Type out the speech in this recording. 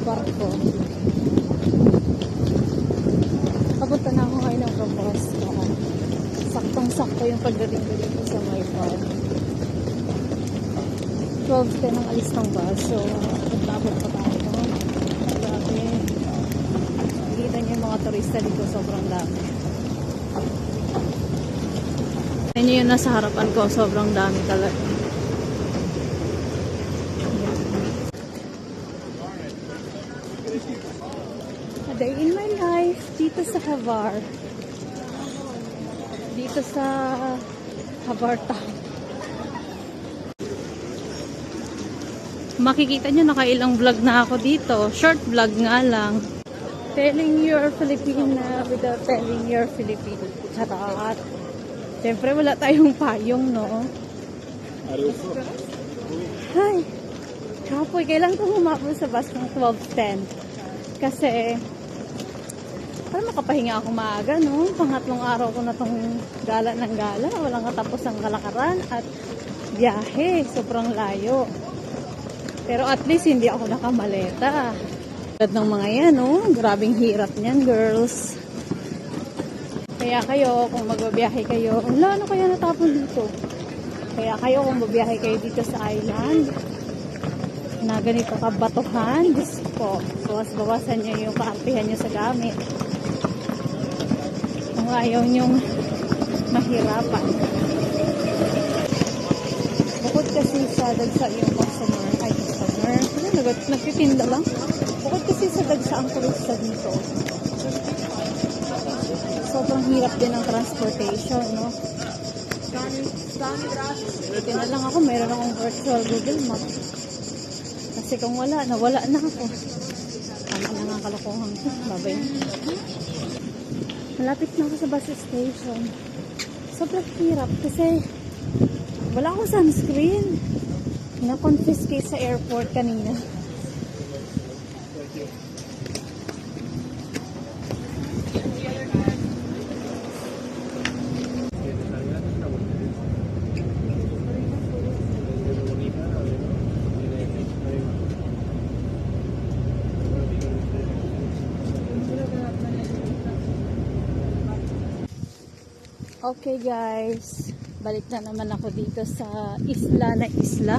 barko. Papunta na ako ngayon ng Robusto. Saktong-sakto yung pagdating ko dito sa my bar. 12:10 ang alis ng bus. So, pagtabot pa tayo. Grabe. Nakikita niyo yung mga turista dito. Sobrang dami. Yan yung nasa harapan ko. Sobrang dami talaga. A day in my life. Dito sa Havar. Dito sa Havar Town. Makikita nyo, nakailang vlog na ako dito. Short vlog nga lang. Telling you're Filipina without telling you're Filipino. Charot. Siyempre, wala tayong payong, no? Hi! Kapoy, kailan ko humabol sa bus ng 12:10? Kasi, para makapahinga ako maaga, no? Pangatlong araw ko na tong gala ng gala. Walang katapos ang kalakaran at biyahe. Sobrang layo. Pero at least hindi ako nakamaleta. Tulad ng mga yan, no? Grabing hirap niyan, girls. Kaya kayo, kung magbabiyahe kayo, wala, ano kaya natapon dito? Kaya kayo, kung babiyahe kayo dito sa island, na ganito kabatuhan, Diyos ko, bawas-bawasan nyo yung kaartihan nyo sa gamit. Kung ayaw nyong mahirapan. Bukod kasi sa dagsa yung customer, nagtitinda lang. Bukod kasi sa dagsa ang turista dito. Sobrang hirap din ang transportation, no? Buti na lang ako, mayroon akong virtual Google Map. Kasi kung wala, nawala na ako. Tama na nga kalokohan ko. Babay. Malapit na ako sa bus station. Sobrang hirap kasi wala akong sunscreen. Na-confiscate sa airport kanina. Okay guys, balik na naman ako dito sa isla na isla.